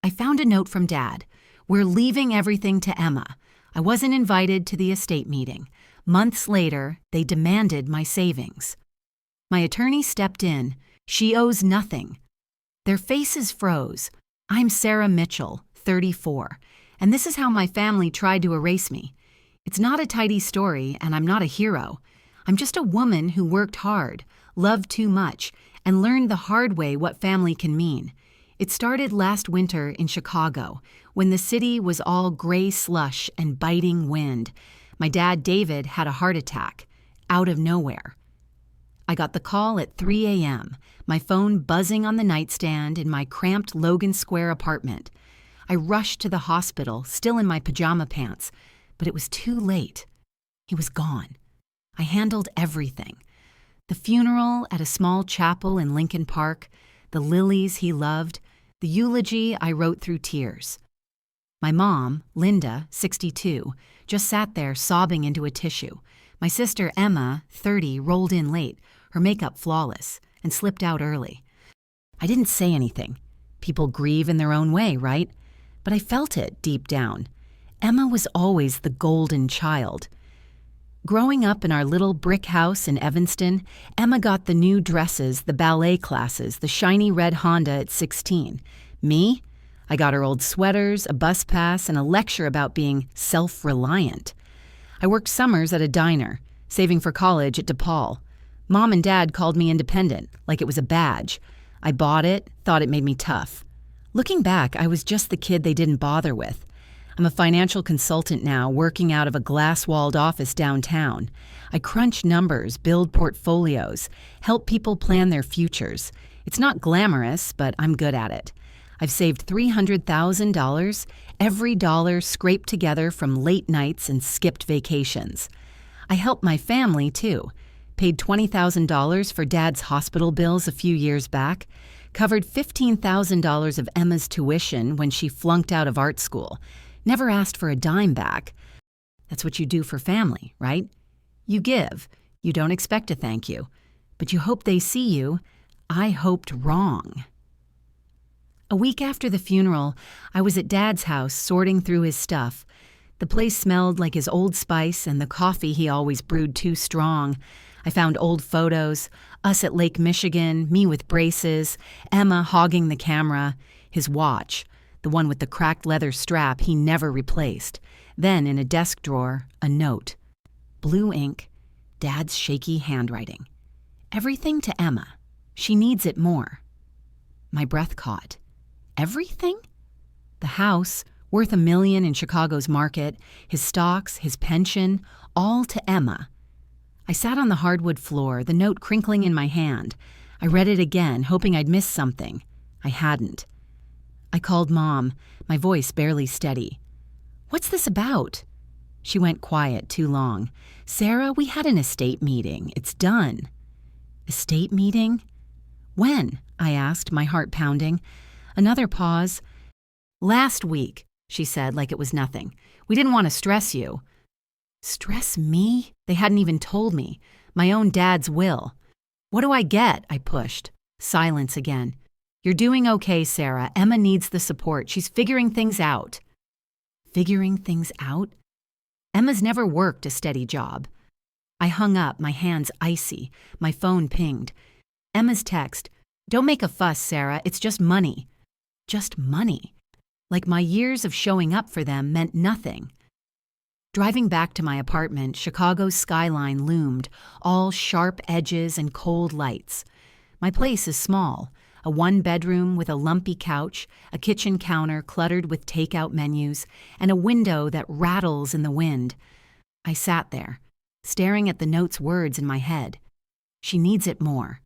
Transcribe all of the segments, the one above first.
I found a note from Dad. We're leaving everything to Emma. I wasn't invited to the estate meeting. Months later, they demanded my savings. My attorney stepped in. She owes nothing. Their faces froze. I'm Sarah Mitchell, 34, and this is how my family tried to erase me. It's not a tidy story, and I'm not a hero. I'm just a woman who worked hard, loved too much, and learned the hard way what family can mean. It started last winter in Chicago, when the city was all gray slush and biting wind. My dad, David, had a heart attack, out of nowhere. I got the call at 3 a.m., my phone buzzing on the nightstand in my cramped Logan Square apartment. I rushed to the hospital, still in my pajama pants, but it was too late. He was gone. I handled everything. The funeral at a small chapel in Lincoln Park, the lilies he loved, the eulogy I wrote through tears. My mom, Linda, 62, just sat there sobbing into a tissue. My sister, Emma, 30, rolled in late, her makeup flawless, and slipped out early. I didn't say anything. People grieve in their own way, right? But I felt it deep down. Emma was always the golden child. Growing up in our little brick house in Evanston, Emma got the new dresses, the ballet classes, the shiny red Honda at 16. Me? I got her old sweaters, a bus pass, and a lecture about being self-reliant. I worked summers at a diner, saving for college at DePaul. Mom and Dad called me independent, like it was a badge. I bought it, thought it made me tough. Looking back, I was just the kid they didn't bother with. I'm a financial consultant now, working out of a glass-walled office downtown. I crunch numbers, build portfolios, help people plan their futures. It's not glamorous, but I'm good at it. I've saved $300,000, every dollar scraped together from late nights and skipped vacations. I help my family, too. Paid $20,000 for Dad's hospital bills a few years back, covered $15,000 of Emma's tuition when she flunked out of art school. Never asked for a dime back. That's what you do for family, right? You give. You don't expect a thank you. But you hope they see you. I hoped wrong. A week after the funeral, I was at Dad's house sorting through his stuff. The place smelled like his Old Spice and the coffee he always brewed too strong. I found old photos, us at Lake Michigan, me with braces, Emma hogging the camera, his watch, the one with the cracked leather strap he never replaced. Then, in a desk drawer, a note. Blue ink, Dad's shaky handwriting. Everything to Emma. She needs it more. My breath caught. Everything? The house, worth $1 million in Chicago's market, his stocks, his pension, all to Emma. I sat on the hardwood floor, the note crinkling in my hand. I read it again, hoping I'd missed something. I hadn't. I called Mom, my voice barely steady. "What's this about?" She went quiet too long. "Sarah, we had an estate meeting. It's done." "Estate meeting? When?" I asked, my heart pounding. Another pause. "Last week," she said like it was nothing. "We didn't want to stress you." Stress me? They hadn't even told me. My own dad's will. "What do I get?" I pushed. Silence again. "You're doing okay, Sarah. Emma needs the support. She's figuring things out." Figuring things out? Emma's never worked a steady job. I hung up, my hands icy. My phone pinged. Emma's text. "Don't make a fuss, Sarah. It's just money." Just money. Like my years of showing up for them meant nothing. Driving back to my apartment, Chicago's skyline loomed, all sharp edges and cold lights. My place is small, a one-bedroom with a lumpy couch, a kitchen counter cluttered with takeout menus, and a window that rattles in the wind. I sat there, staring at the note's words in my head. She needs it more.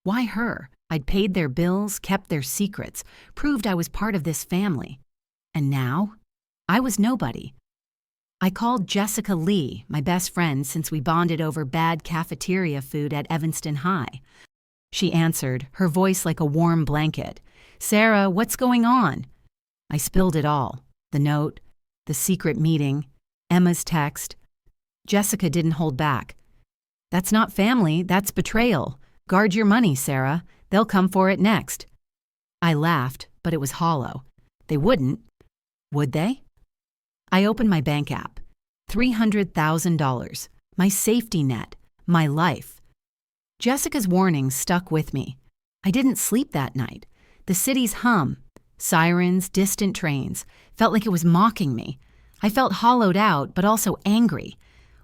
Why her? I'd paid their bills, kept their secrets, proved I was part of this family. And now? I was nobody. I called Jessica Lee, my best friend since we bonded over bad cafeteria food at Evanston High. She answered, her voice like a warm blanket. "Sarah, what's going on?" I spilled it all. The note, the secret meeting, Emma's text. Jessica didn't hold back. "That's not family, that's betrayal. Guard your money, Sarah. They'll come for it next." I laughed, but it was hollow. They wouldn't, would they? I opened my bank app. $300,000. My safety net. My life. Jessica's warnings stuck with me. I didn't sleep that night. The city's hum, sirens, distant trains, felt like it was mocking me. I felt hollowed out, but also angry.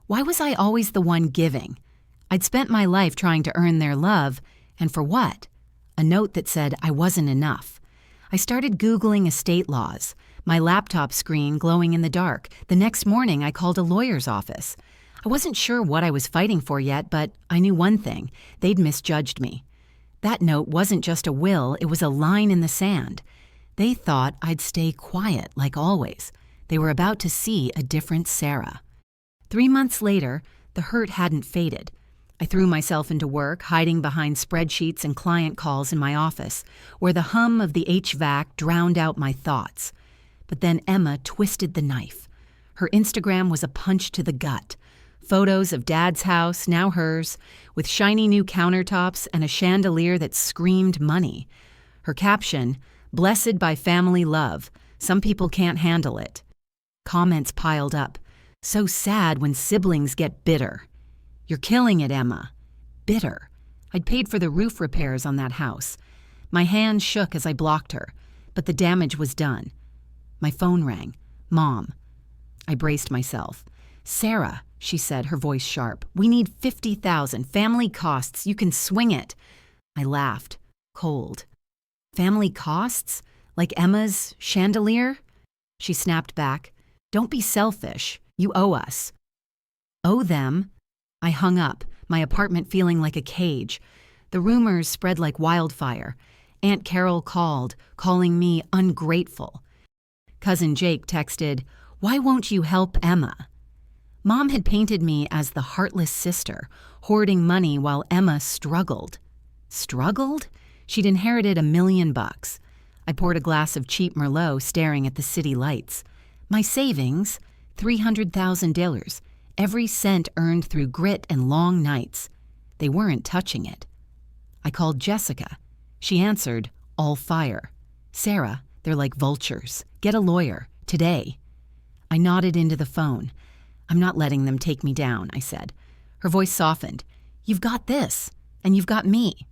Why was I always the one giving? I'd spent my life trying to earn their love, and for what? A note that said I wasn't enough. I started Googling estate laws, my laptop screen glowing in the dark. The next morning, I called a lawyer's office. I wasn't sure what I was fighting for yet, but I knew one thing. They'd misjudged me. That note wasn't just a will, it was a line in the sand. They thought I'd stay quiet, like always. They were about to see a different Sarah. 3 months later, the hurt hadn't faded. I threw myself into work, hiding behind spreadsheets and client calls in my office, where the hum of the HVAC drowned out my thoughts. But then Emma twisted the knife. Her Instagram was a punch to the gut. Photos of Dad's house, now hers, with shiny new countertops and a chandelier that screamed money. Her caption, "Blessed by family love. Some people can't handle it." Comments piled up. "So sad when siblings get bitter." "You're killing it, Emma." Bitter. I'd paid for the roof repairs on that house. My hand shook as I blocked her, but the damage was done. My phone rang. Mom. I braced myself. "Sarah," she said, her voice sharp, "we need $50,000. Family costs. You can swing it." I laughed, cold. "Family costs? Like Emma's chandelier?" She snapped back. "Don't be selfish. You owe us." Owe them? I hung up, my apartment feeling like a cage. The rumors spread like wildfire. Aunt Carol called, calling me ungrateful. Cousin Jake texted, "Why won't you help Emma?" Mom had painted me as the heartless sister, hoarding money while Emma struggled. Struggled? She'd inherited $1 million. I poured a glass of cheap Merlot, staring at the city lights. My savings, $300,000, every cent earned through grit and long nights. They weren't touching it. I called Jessica. She answered, all fire. "Sarah, they're like vultures. Get a lawyer, today." I nodded into the phone. "I'm not letting them take me down," I said. Her voice softened. "You've got this, and you've got me."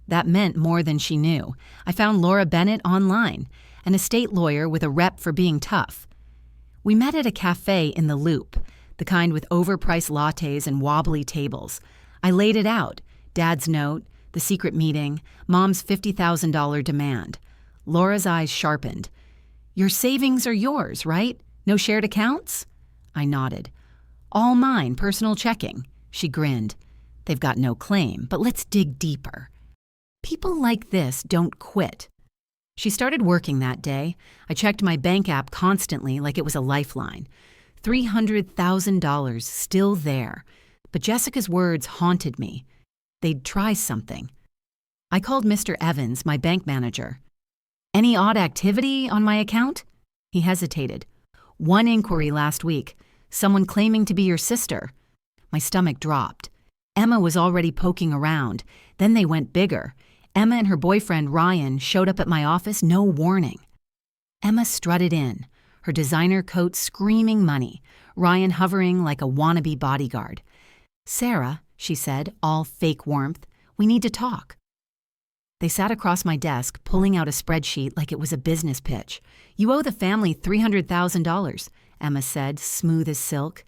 That meant more than she knew. I found Laura Bennett online, an estate lawyer with a rep for being tough. We met at a cafe in the Loop, the kind with overpriced lattes and wobbly tables. I laid it out, Dad's note, the secret meeting, Mom's $50,000 demand. Laura's eyes sharpened. "Your savings are yours, right? No shared accounts?" I nodded. "All mine, personal checking." She grinned. "They've got no claim, but let's dig deeper." People like this don't quit. She started working that day. I checked my bank app constantly like it was a lifeline. $300,000 still there. But Jessica's words haunted me. They'd try something. I called Mr. Evans, my bank manager. "Any odd activity on my account?" He hesitated. "One inquiry last week. Someone claiming to be your sister." My stomach dropped. Emma was already poking around. Then they went bigger. Emma and her boyfriend, Ryan, showed up at my office, no warning. Emma strutted in, her designer coat screaming money, Ryan hovering like a wannabe bodyguard. "Sarah," she said, all fake warmth, "we need to talk." They sat across my desk, pulling out a spreadsheet like it was a business pitch. "You owe the family $300,000, Emma said, smooth as silk.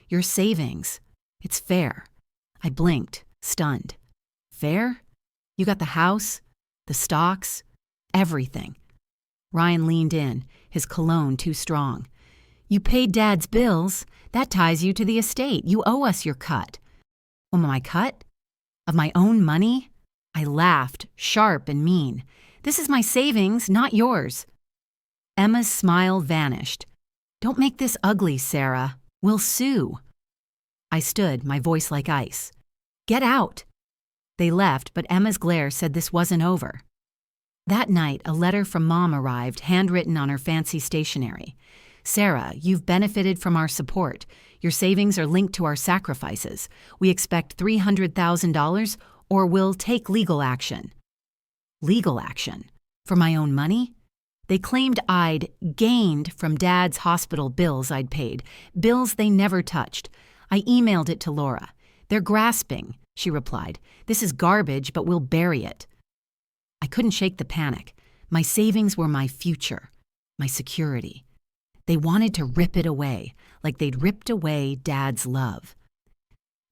"Your savings. It's fair." I blinked, stunned. "Fair? You got the house, the stocks, everything." Ryan leaned in, his cologne too strong. "You paid Dad's bills. That ties you to the estate. You owe us your cut." "Oh, my cut? Of my own money?" I laughed, sharp and mean. "This is my savings, not yours." Emma's smile vanished. "Don't make this ugly, Sarah. We'll sue." I stood, my voice like ice. "Get out." They left, but Emma's glare said this wasn't over. That night, a letter from Mom arrived, handwritten on her fancy stationery. "Sarah, you've benefited from our support. Your savings are linked to our sacrifices. We expect $300,000 or we'll take legal action." Legal action? For my own money? They claimed I'd gained from Dad's hospital bills I'd paid, bills they never touched. I emailed it to Laura. "They're grasping," she replied. "This is garbage, but we'll bury it." I couldn't shake the panic. My savings were my future, my security. They wanted to rip it away, like they'd ripped away Dad's love.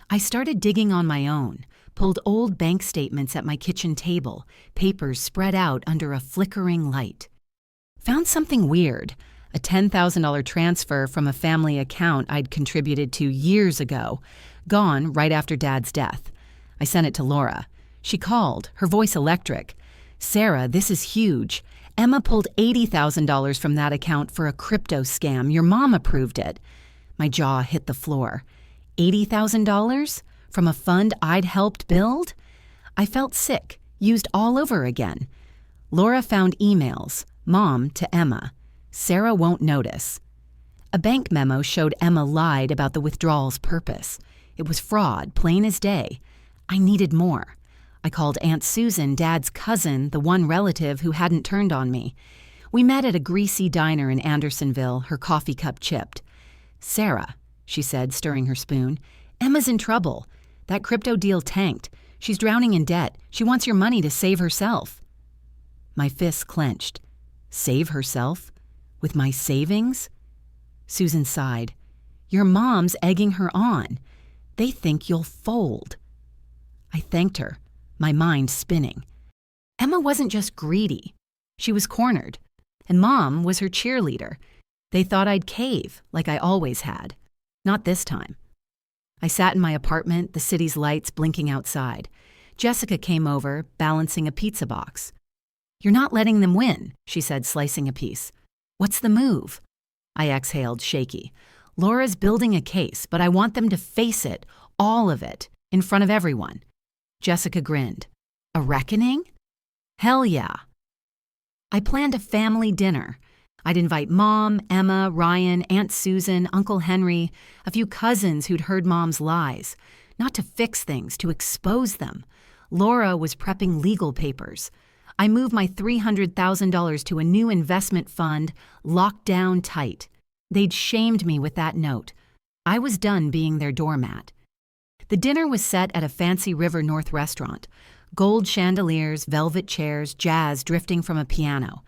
I started digging on my own, pulled old bank statements at my kitchen table, papers spread out under a flickering light. Found something weird, a $10,000 transfer from a family account I'd contributed to years ago, gone right after Dad's death. I sent it to Laura. She called, her voice electric. "Sarah, this is huge. Emma pulled $80,000 from that account for a crypto scam. Your mom approved it." My jaw hit the floor. $80,000? From a fund I'd helped build? I felt sick, used all over again. Laura found emails. Mom to Emma. "Sarah won't notice." A bank memo showed Emma lied about the withdrawal's purpose. It was fraud, plain as day. I needed more. I called Aunt Susan, Dad's cousin, the one relative who hadn't turned on me. We met at a greasy diner in Andersonville, her coffee cup chipped. "Sarah," she said, stirring her spoon, "Emma's in trouble. That crypto deal tanked. She's drowning in debt. She wants your money to save herself." My fists clenched. Save herself? With my savings? Susan sighed. "Your mom's egging her on. They think you'll fold." I thanked her, my mind spinning. Emma wasn't just greedy. She was cornered. And Mom was her cheerleader. They thought I'd cave, like I always had. Not this time. I sat in my apartment, the city's lights blinking outside. Jessica came over, balancing a pizza box. "You're not letting them win," she said, slicing a piece. "What's the move?" I exhaled, shaky. "Laura's building a case, but I want them to face it, all of it, in front of everyone." Jessica grinned. "A reckoning?" "Hell yeah." I planned a family dinner. I'd invite Mom, Emma, Ryan, Aunt Susan, Uncle Henry, a few cousins who'd heard Mom's lies. Not to fix things, to expose them. Laura was prepping legal papers. I moved my $300,000 to a new investment fund, locked down tight. They'd shamed me with that note. I was done being their doormat. The dinner was set at a fancy River North restaurant. Gold chandeliers, velvet chairs, jazz drifting from a piano.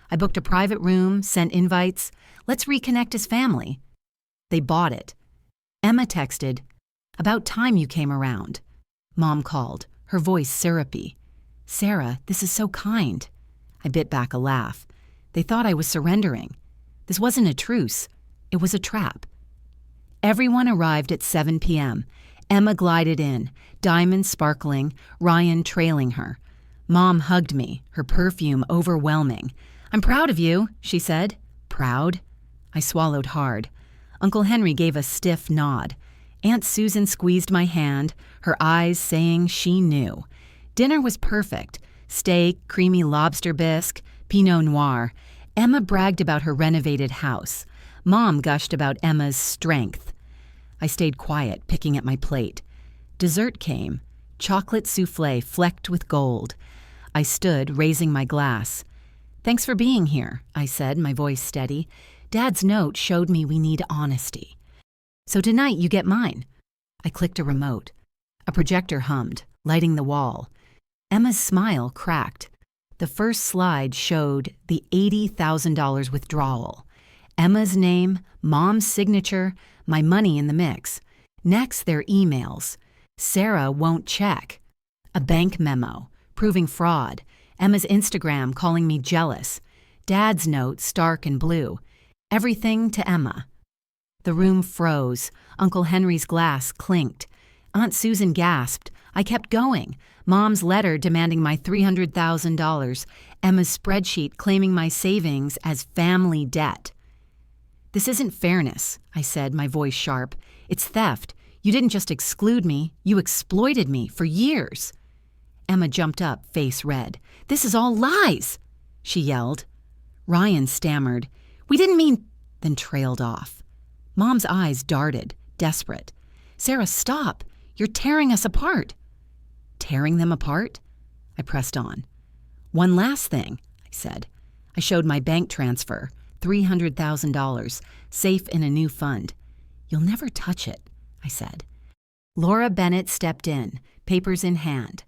I booked a private room, sent invites. "Let's reconnect as family." They bought it. Emma texted, "About time you came around." Mom called, her voice syrupy. "Sarah, this is so kind." I bit back a laugh. They thought I was surrendering. This wasn't a truce. It was a trap. Everyone arrived at 7 p.m. Emma glided in, diamonds sparkling, Ryan trailing her. Mom hugged me, her perfume overwhelming. "I'm proud of you," she said. "Proud?" I swallowed hard. Uncle Henry gave a stiff nod. Aunt Susan squeezed my hand, her eyes saying she knew. Dinner was perfect. Steak, creamy lobster bisque, Pinot Noir. Emma bragged about her renovated house. Mom gushed about Emma's strength. I stayed quiet, picking at my plate. Dessert came. Chocolate souffle flecked with gold. I stood, raising my glass. "Thanks for being here," I said, my voice steady. "Dad's note showed me we need honesty. So tonight you get mine." I clicked a remote. A projector hummed, lighting the wall. Emma's smile cracked. The first slide showed the $80,000 withdrawal. Emma's name, Mom's signature, my money in the mix. Next, their emails. "Sarah won't check." A bank memo, proving fraud. Emma's Instagram calling me jealous. Dad's note, stark and blue. Everything to Emma. The room froze. Uncle Henry's glass clinked. Aunt Susan gasped. I kept going. Mom's letter demanding my $300,000. Emma's spreadsheet claiming my savings as family debt. "This isn't fairness," I said, my voice sharp. "It's theft. You didn't just exclude me, you exploited me for years." Emma jumped up, face red. "This is all lies," she yelled. Ryan stammered, "We didn't mean," then trailed off. Mom's eyes darted, desperate. "Sarah, stop. You're tearing us apart." Tearing them apart? I pressed on. "One last thing," I said. I showed my bank transfer, $300,000, safe in a new fund. "You'll never touch it," I said. Laura Bennett stepped in, papers in hand.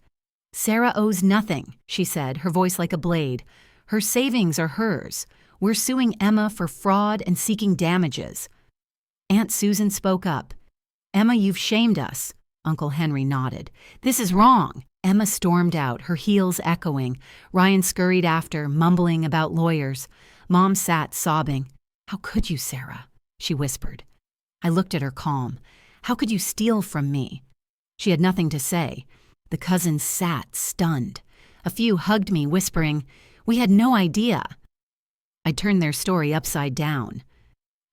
"Sarah owes nothing," she said, her voice like a blade. "Her savings are hers. We're suing Emma for fraud and seeking damages." Aunt Susan spoke up. "Emma, you've shamed us." Uncle Henry nodded. "This is wrong." Emma stormed out, her heels echoing. Ryan scurried after, mumbling about lawyers. Mom sat, sobbing. "How could you, Sarah?" she whispered. I looked at her calm. "How could you steal from me?" She had nothing to say. The cousins sat, stunned. A few hugged me, whispering, "We had no idea." I turned their story upside down.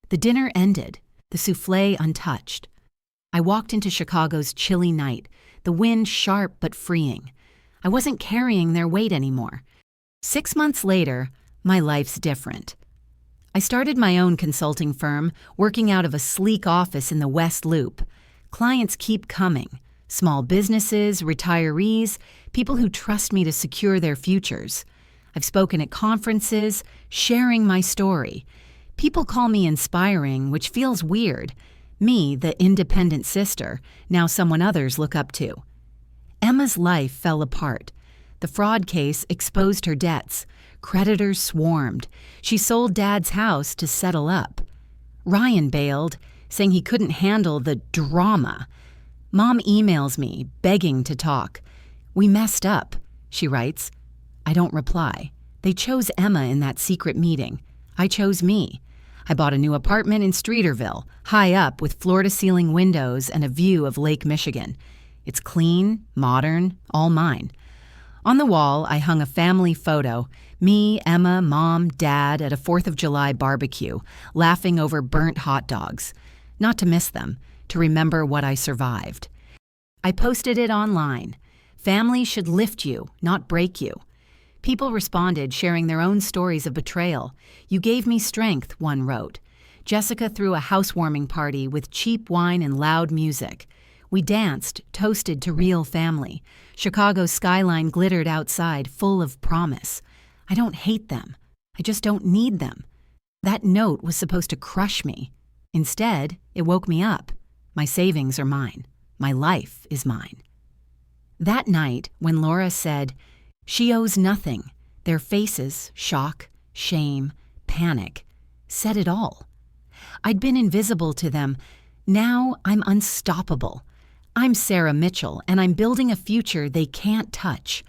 The dinner ended, the soufflé untouched. I walked into Chicago's chilly night, the wind sharp but freeing. I wasn't carrying their weight anymore. 6 months later, my life's different. I started my own consulting firm, working out of a sleek office in the West Loop. Clients keep coming. Small businesses, retirees, people who trust me to secure their futures. I've spoken at conferences, sharing my story. People call me inspiring, which feels weird. Me, the independent sister, now someone others look up to. Emma's life fell apart. The fraud case exposed her debts. Creditors swarmed. She sold Dad's house to settle up. Ryan bailed, saying he couldn't handle the drama. Mom emails me, begging to talk. "We messed up," she writes. I don't reply. They chose Emma in that secret meeting. I chose me. I bought a new apartment in Streeterville, high up with floor-to-ceiling windows and a view of Lake Michigan. It's clean, modern, all mine. On the wall, I hung a family photo, me, Emma, Mom, Dad at a 4th of July barbecue, laughing over burnt hot dogs. Not to miss them, to remember what I survived. I posted it online. Family should lift you, not break you. People responded, sharing their own stories of betrayal. "You gave me strength," one wrote. Jessica threw a housewarming party with cheap wine and loud music. We danced, toasted to real family. Chicago's skyline glittered outside, full of promise. I don't hate them. I just don't need them. That note was supposed to crush me. Instead, it woke me up. My savings are mine. My life is mine. That night, when Laura said, "She owes nothing," their faces, shock, shame, panic, said it all. I'd been invisible to them. Now I'm unstoppable. I'm Sarah Mitchell, and I'm building a future they can't touch.